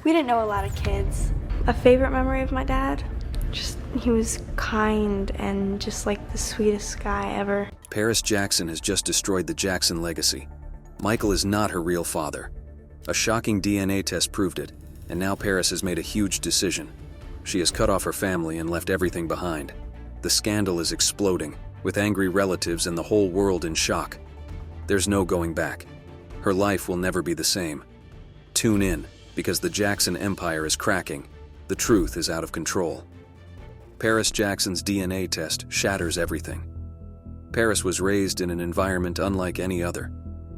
We didn't know a lot of kids. A favorite memory of my dad? Just, he was kind and just like the sweetest guy ever. Paris Jackson has just destroyed the Jackson legacy. Michael is not her real father. A shocking DNA test proved it, and now Paris has made a huge decision. She has cut off her family and left everything behind. The scandal is exploding, with angry relatives and the whole world in shock. There's no going back. Her life will never be the same. Tune in, because the Jackson empire is cracking. The truth is out of control. Paris Jackson's DNA test shatters everything. Paris was raised in an environment unlike any other.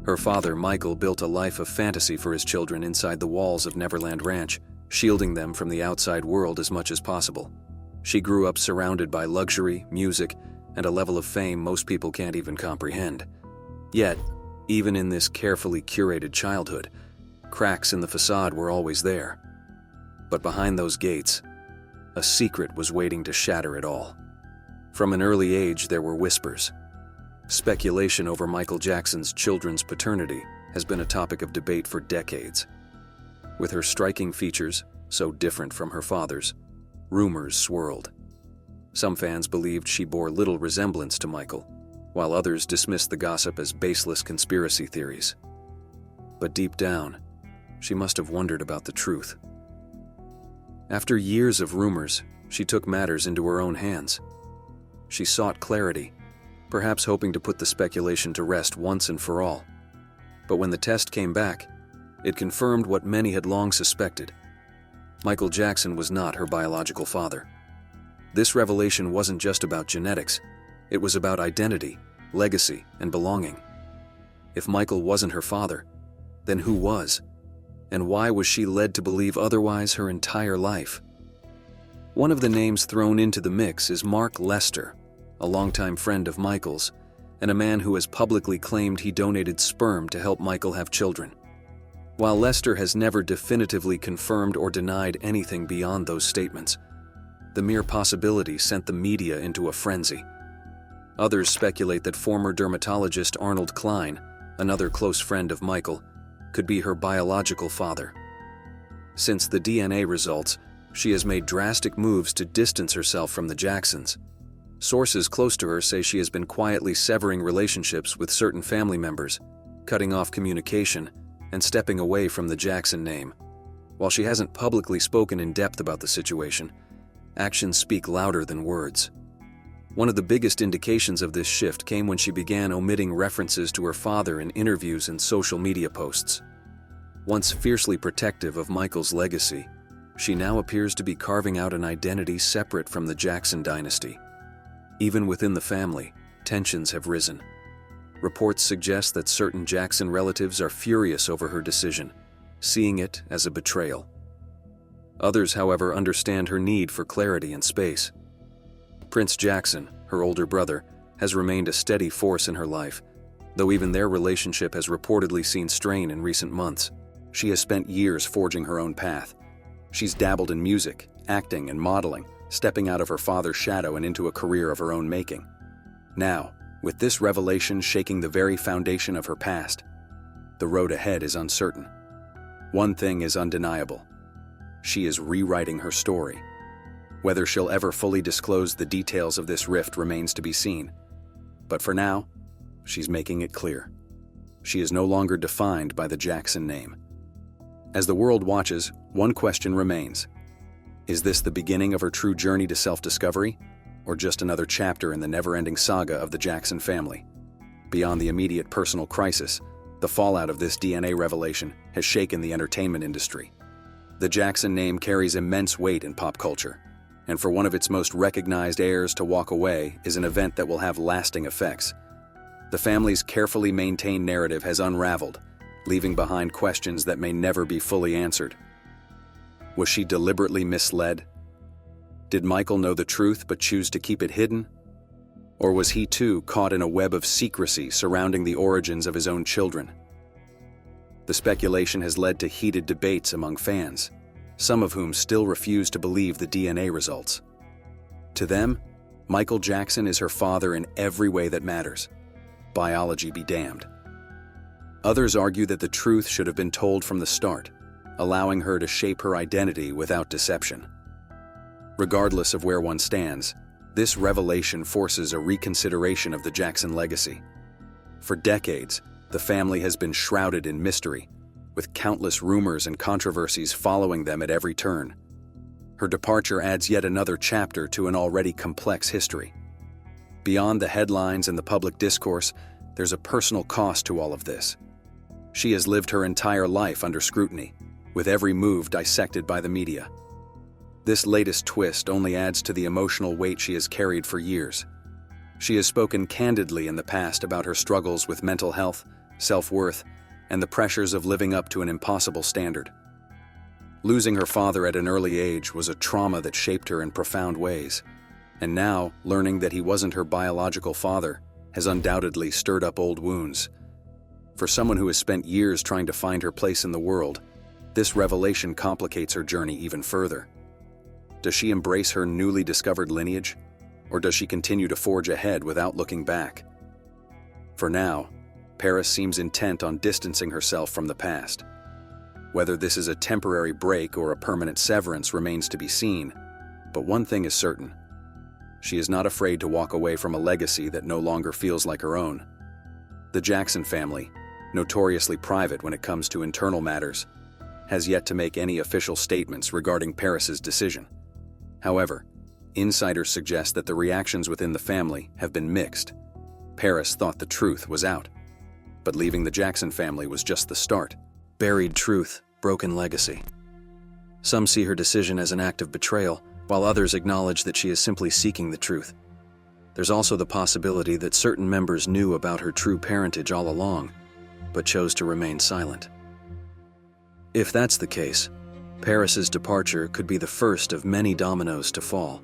Her father, Michael, built a life of fantasy for his children inside the walls of Neverland Ranch, shielding them from the outside world as much as possible. She grew up surrounded by luxury, music, and a level of fame most people can't even comprehend. Yet, even in this carefully curated childhood, cracks in the facade were always there. But behind those gates, a secret was waiting to shatter it all. From an early age, there were whispers. Speculation over Michael Jackson's children's paternity has been a topic of debate for decades. With her striking features, so different from her father's, rumors swirled. Some fans believed she bore little resemblance to Michael, while others dismissed the gossip as baseless conspiracy theories. But deep down, she must have wondered about the truth. After years of rumors, she took matters into her own hands. She sought clarity, perhaps hoping to put the speculation to rest once and for all. But when the test came back, it confirmed what many had long suspected. Michael Jackson was not her biological father. This revelation wasn't just about genetics. It was about identity, legacy, and belonging. If Michael wasn't her father, then who was? And why was she led to believe otherwise her entire life? One of the names thrown into the mix is Mark Lester, a longtime friend of Michael's, and a man who has publicly claimed he donated sperm to help Michael have children. While Lester has never definitively confirmed or denied anything beyond those statements, the mere possibility sent the media into a frenzy. Others speculate that former dermatologist Arnold Klein, another close friend of Michael, could be her biological father. Since the DNA results, she has made drastic moves to distance herself from the Jacksons. Sources close to her say she has been quietly severing relationships with certain family members, cutting off communication, and stepping away from the Jackson name. While she hasn't publicly spoken in depth about the situation, actions speak louder than words. One of the biggest indications of this shift came when she began omitting references to her father in interviews and social media posts. Once fiercely protective of Michael's legacy, she now appears to be carving out an identity separate from the Jackson dynasty. Even within the family, tensions have risen. Reports suggest that certain Jackson relatives are furious over her decision, seeing it as a betrayal. Others, however, understand her need for clarity and space. Prince Jackson, her older brother, has remained a steady force in her life, though even their relationship has reportedly seen strain in recent months. She has spent years forging her own path. She's dabbled in music, acting, and modeling, stepping out of her father's shadow and into a career of her own making. Now, with this revelation shaking the very foundation of her past, the road ahead is uncertain. One thing is undeniable. She is rewriting her story. Whether she'll ever fully disclose the details of this rift remains to be seen. But for now, she's making it clear. She is no longer defined by the Jackson name. As the world watches, one question remains. Is this the beginning of her true journey to self-discovery, or just another chapter in the never-ending saga of the Jackson family? Beyond the immediate personal crisis, the fallout of this DNA revelation has shaken the entertainment industry. The Jackson name carries immense weight in pop culture, and for one of its most recognized heirs to walk away is an event that will have lasting effects. The family's carefully maintained narrative has unraveled, leaving behind questions that may never be fully answered. Was she deliberately misled? Did Michael know the truth but choose to keep it hidden? Or was he too caught in a web of secrecy surrounding the origins of his own children? The speculation has led to heated debates among fans, some of whom still refuse to believe the DNA results. To them, Michael Jackson is her father in every way that matters. Biology be damned. Others argue that the truth should have been told from the start, allowing her to shape her identity without deception. Regardless of where one stands, this revelation forces a reconsideration of the Jackson legacy. For decades, the family has been shrouded in mystery, with countless rumors and controversies following them at every turn. Her departure adds yet another chapter to an already complex history. Beyond the headlines and the public discourse, there's a personal cost to all of this. She has lived her entire life under scrutiny, with every move dissected by the media. This latest twist only adds to the emotional weight she has carried for years. She has spoken candidly in the past about her struggles with mental health, self-worth, and the pressures of living up to an impossible standard. Losing her father at an early age was a trauma that shaped her in profound ways, and now, learning that he wasn't her biological father has undoubtedly stirred up old wounds. For someone who has spent years trying to find her place in the world, this revelation complicates her journey even further. Does she embrace her newly discovered lineage, or does she continue to forge ahead without looking back? For now, Paris seems intent on distancing herself from the past. Whether this is a temporary break or a permanent severance remains to be seen, but one thing is certain. She is not afraid to walk away from a legacy that no longer feels like her own. The Jackson family, notoriously private when it comes to internal matters, has yet to make any official statements regarding Paris's decision. However, insiders suggest that the reactions within the family have been mixed. Paris thought the truth was out, but leaving the Jackson family was just the start. Buried truth, broken legacy. Some see her decision as an act of betrayal, while others acknowledge that she is simply seeking the truth. There's also the possibility that certain members knew about her true parentage all along, but chose to remain silent. If that's the case, Paris's departure could be the first of many dominoes to fall,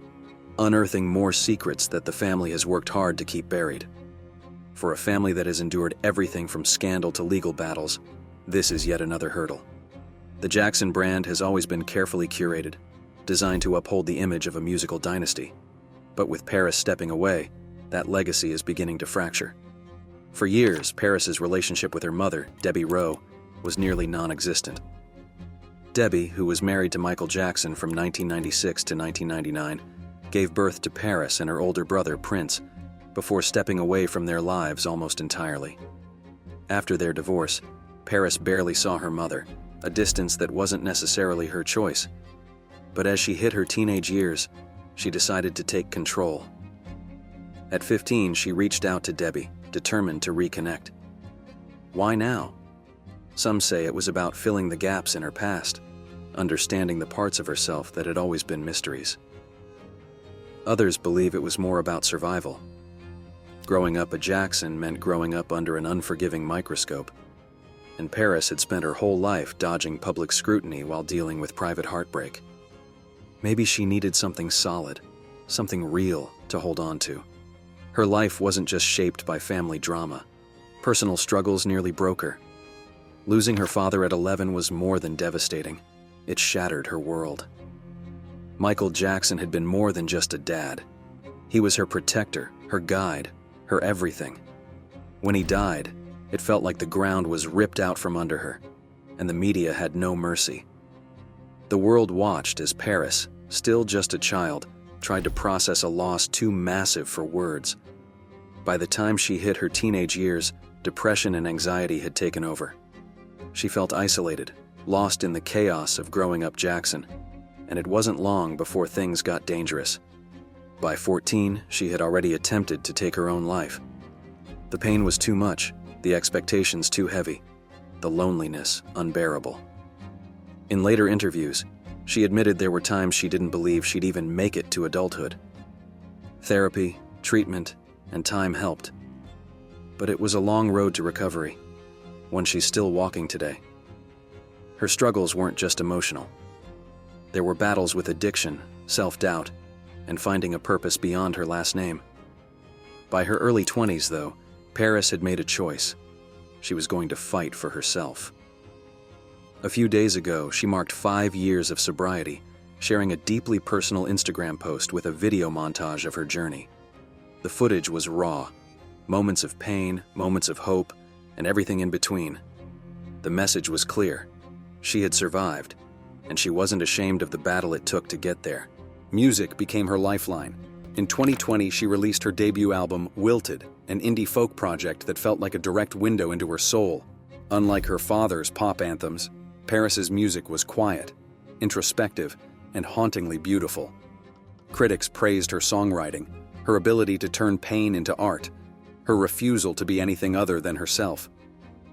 unearthing more secrets that the family has worked hard to keep buried. For a family that has endured everything from scandal to legal battles, this is yet another hurdle. The Jackson brand has always been carefully curated, designed to uphold the image of a musical dynasty. But with Paris stepping away, that legacy is beginning to fracture. For years, Paris's relationship with her mother, Debbie Rowe, was nearly non-existent. Debbie, who was married to Michael Jackson from 1996 to 1999, gave birth to Paris and her older brother, Prince, before stepping away from their lives almost entirely. After their divorce, Paris barely saw her mother, a distance that wasn't necessarily her choice. But as she hit her teenage years, she decided to take control. At 15, she reached out to Debbie, determined to reconnect. Why now? Some say it was about filling the gaps in her past, understanding the parts of herself that had always been mysteries. Others believe it was more about survival. Growing up a Jackson meant growing up under an unforgiving microscope, and Paris had spent her whole life dodging public scrutiny while dealing with private heartbreak. Maybe she needed something solid, something real to hold on to. Her life wasn't just shaped by family drama. Personal struggles nearly broke her. Losing her father at 11 was more than devastating. It shattered her world. Michael Jackson had been more than just a dad. He was her protector, her guide, her everything. When he died, it felt like the ground was ripped out from under her, and the media had no mercy. The world watched as Paris, still just a child, tried to process a loss too massive for words. By the time she hit her teenage years, depression and anxiety had taken over. She felt isolated, lost in the chaos of growing up Jackson, and it wasn't long before things got dangerous. By 14, she had already attempted to take her own life. The pain was too much, the expectations too heavy, the loneliness unbearable. In later interviews, she admitted there were times she didn't believe she'd even make it to adulthood. Therapy, treatment, and time helped. But it was a long road to recovery, one she's still walking today. Her struggles weren't just emotional. There were battles with addiction, self-doubt, and finding a purpose beyond her last name. By her early 20s, though, Paris had made a choice. She was going to fight for herself. A few days ago, she marked 5 years of sobriety, sharing a deeply personal Instagram post with a video montage of her journey. The footage was raw, moments of pain, moments of hope, and everything in between. The message was clear. She had survived, and she wasn't ashamed of the battle it took to get there. Music became her lifeline. In 2020, she released her debut album, Wilted, an indie folk project that felt like a direct window into her soul. Unlike her father's pop anthems, Paris's music was quiet, introspective, and hauntingly beautiful. Critics praised her songwriting, her ability to turn pain into art, her refusal to be anything other than herself.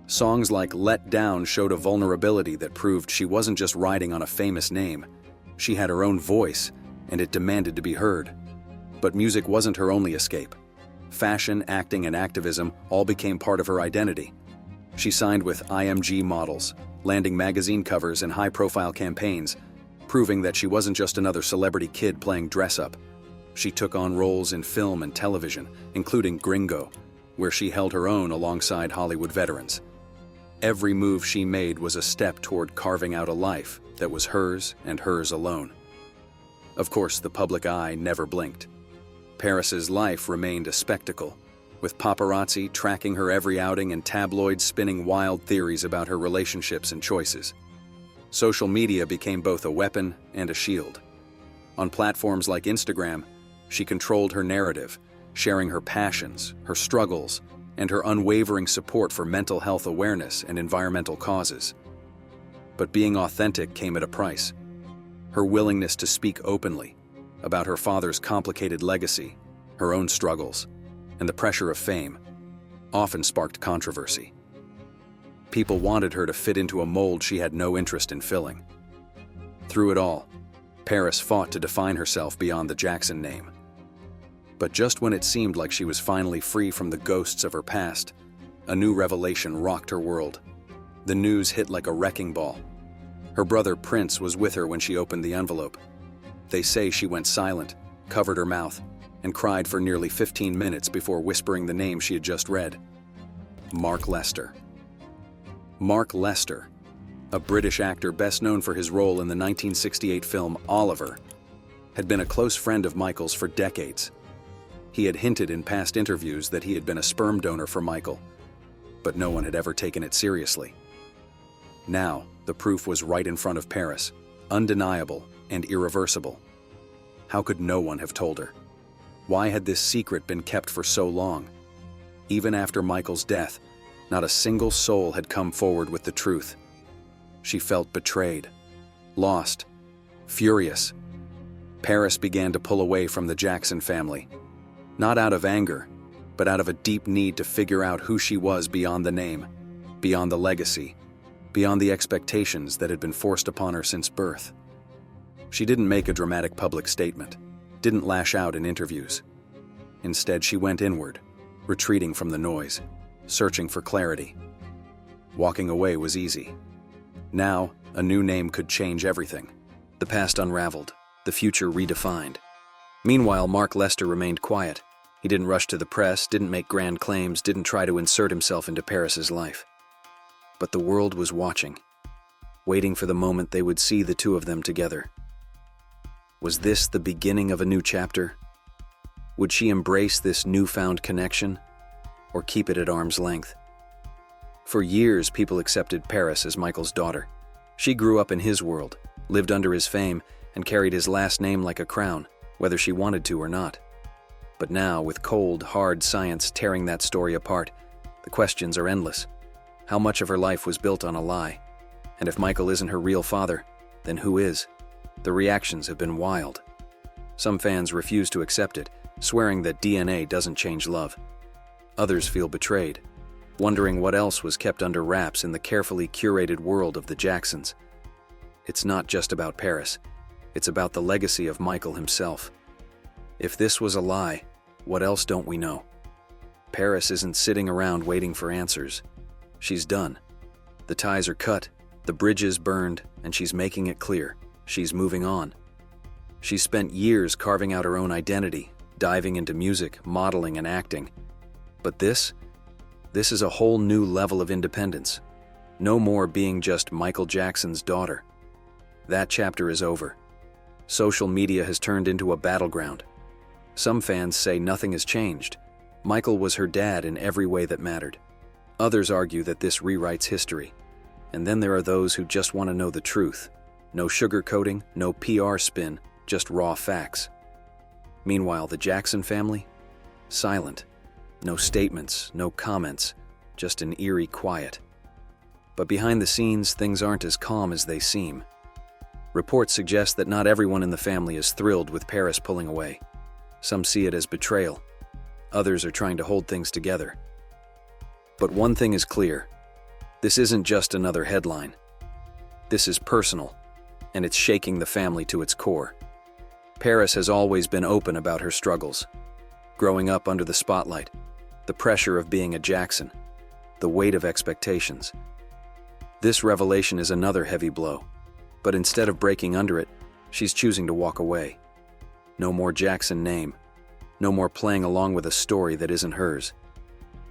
Songs like Let Down showed a vulnerability that proved she wasn't just riding on a famous name. She had her own voice, and it demanded to be heard. But music wasn't her only escape. Fashion, acting, and activism all became part of her identity. She signed with IMG models, landing magazine covers and high-profile campaigns, proving that she wasn't just another celebrity kid playing dress-up. She took on roles in film and television, including Gringo, where she held her own alongside Hollywood veterans. Every move she made was a step toward carving out a life that was hers and hers alone. Of course, the public eye never blinked. Paris's life remained a spectacle, with paparazzi tracking her every outing and tabloids spinning wild theories about her relationships and choices. Social media became both a weapon and a shield. On platforms like Instagram, she controlled her narrative, sharing her passions, her struggles, and her unwavering support for mental health awareness and environmental causes. But being authentic came at a price. Her willingness to speak openly about her father's complicated legacy, her own struggles, and the pressure of fame often sparked controversy. People wanted her to fit into a mold she had no interest in filling. Through it all, Paris fought to define herself beyond the Jackson name. But just when it seemed like she was finally free from the ghosts of her past, a new revelation rocked her world. The news hit like a wrecking ball. Her brother Prince was with her when she opened the envelope. They say she went silent, covered her mouth, and cried for nearly 15 minutes before whispering the name she had just read. Mark Lester. Mark Lester, a British actor best known for his role in the 1968 film Oliver, had been a close friend of Michael's for decades. He had hinted in past interviews that he had been a sperm donor for Michael, but no one had ever taken it seriously. Now, the proof was right in front of Paris, undeniable and irreversible. How could no one have told her? Why had this secret been kept for so long? Even after Michael's death, not a single soul had come forward with the truth. She felt betrayed, lost, furious. Paris began to pull away from the Jackson family, not out of anger, but out of a deep need to figure out who she was beyond the name, beyond the legacy, beyond the expectations that had been forced upon her since birth. She didn't make a dramatic public statement, didn't lash out in interviews. Instead, she went inward, retreating from the noise, searching for clarity. Walking away was easy. Now, a new name could change everything. The past unraveled, the future redefined. Meanwhile, Mark Lester remained quiet. He didn't rush to the press, didn't make grand claims, didn't try to insert himself into Paris's life. But the world was watching, waiting for the moment they would see the two of them together. Was this the beginning of a new chapter? Would she embrace this newfound connection, or keep it at arm's length? For years, people accepted Paris as Michael's daughter. She grew up in his world, lived under his fame, and carried his last name like a crown, whether she wanted to or not. But now, with cold, hard science tearing that story apart, the questions are endless. How much of her life was built on a lie? And if Michael isn't her real father, then who is? The reactions have been wild. Some fans refuse to accept it, swearing that DNA doesn't change love. Others feel betrayed, wondering what else was kept under wraps in the carefully curated world of the Jacksons. It's not just about Paris. It's about the legacy of Michael himself. If this was a lie, what else don't we know? Paris isn't sitting around waiting for answers. She's done. The ties are cut, the bridges burned, and she's making it clear. She's moving on. She's spent years carving out her own identity, diving into music, modeling, and acting. But this is a whole new level of independence. No more being just Michael Jackson's daughter. That chapter is over. Social media has turned into a battleground. Some fans say nothing has changed. Michael was her dad in every way that mattered. Others argue that this rewrites history. And then there are those who just want to know the truth. No sugarcoating, no PR spin, just raw facts. Meanwhile, the Jackson family? Silent. No statements, no comments, just an eerie quiet. But behind the scenes, things aren't as calm as they seem. Reports suggest that not everyone in the family is thrilled with Paris pulling away. Some see it as betrayal. Others are trying to hold things together. But one thing is clear. This isn't just another headline. This is personal, and it's shaking the family to its core. Paris has always been open about her struggles. Growing up under the spotlight, the pressure of being a Jackson, the weight of expectations. This revelation is another heavy blow, but instead of breaking under it, she's choosing to walk away. No more Jackson name, no more playing along with a story that isn't hers.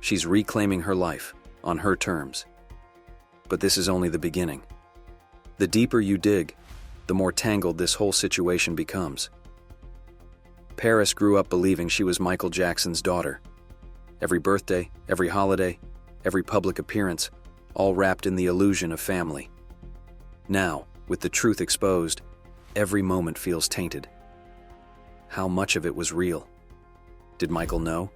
She's reclaiming her life on her terms. But this is only the beginning. The deeper you dig, the more tangled this whole situation becomes. Paris grew up believing she was Michael Jackson's daughter. Every birthday, every holiday, every public appearance, all wrapped in the illusion of family. Now, with the truth exposed, every moment feels tainted. How much of it was real? Did Michael know?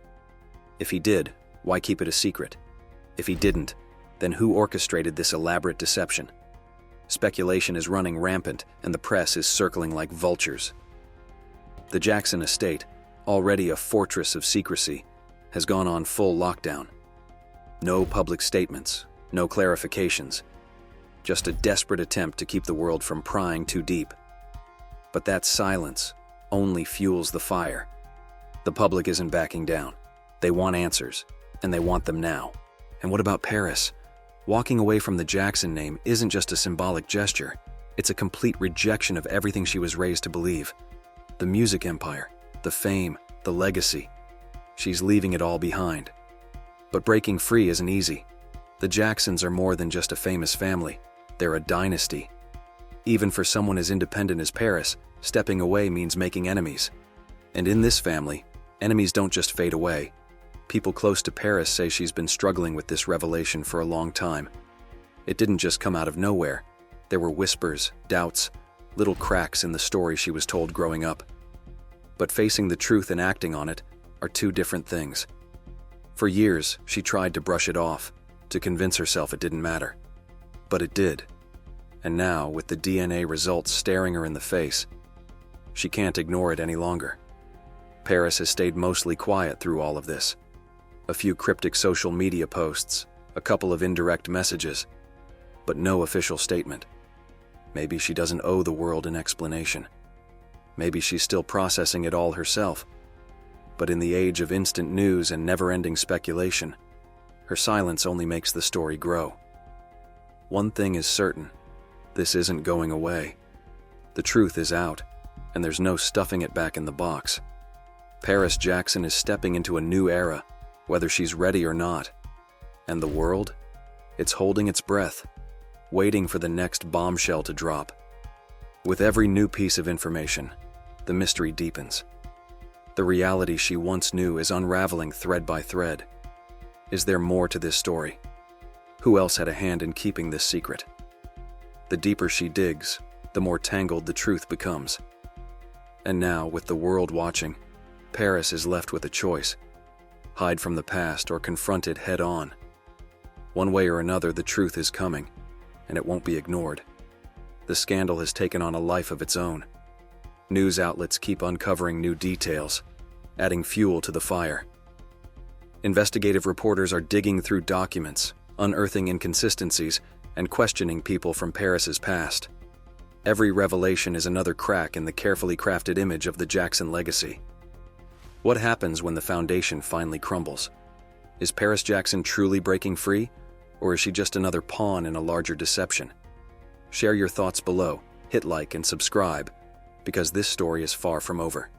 If he did, why keep it a secret? If he didn't, then who orchestrated this elaborate deception? Speculation is running rampant, and the press is circling like vultures. The Jackson estate, already a fortress of secrecy, has gone on full lockdown. No public statements, no clarifications, just a desperate attempt to keep the world from prying too deep. But that silence only fuels the fire. The public isn't backing down. They want answers, and they want them now. And what about Paris? Walking away from the Jackson name isn't just a symbolic gesture. It's a complete rejection of everything she was raised to believe. The music empire, the fame, the legacy. She's leaving it all behind. But breaking free isn't easy. The Jacksons are more than just a famous family. They're a dynasty. Even for someone as independent as Paris, stepping away means making enemies. And in this family, enemies don't just fade away. People close to Paris say she's been struggling with this revelation for a long time. It didn't just come out of nowhere. There were whispers, doubts, little cracks in the story she was told growing up. But facing the truth and acting on it are two different things. For years, she tried to brush it off, to convince herself it didn't matter. But it did. And now, with the DNA results staring her in the face, she can't ignore it any longer. Paris has stayed mostly quiet through all of this. A few cryptic social media posts, a couple of indirect messages, but no official statement. Maybe she doesn't owe the world an explanation. Maybe she's still processing it all herself. But in the age of instant news and never-ending speculation, her silence only makes the story grow. One thing is certain, this isn't going away. The truth is out, and there's no stuffing it back in the box. Paris Jackson is stepping into a new era, whether she's ready or not. And the world? It's holding its breath, waiting for the next bombshell to drop. With every new piece of information, the mystery deepens. The reality she once knew is unraveling thread by thread. Is there more to this story? Who else had a hand in keeping this secret? The deeper she digs, the more tangled the truth becomes. And now, with the world watching, Paris is left with a choice: hide from the past or confront it head-on. One way or another, the truth is coming, and it won't be ignored. The scandal has taken on a life of its own. News outlets keep uncovering new details, adding fuel to the fire. Investigative reporters are digging through documents, unearthing inconsistencies, and questioning people from Paris's past. Every revelation is another crack in the carefully crafted image of the Jackson legacy. What happens when the foundation finally crumbles? Is Paris Jackson truly breaking free, or is she just another pawn in a larger deception? Share your thoughts below, hit like and subscribe, because this story is far from over.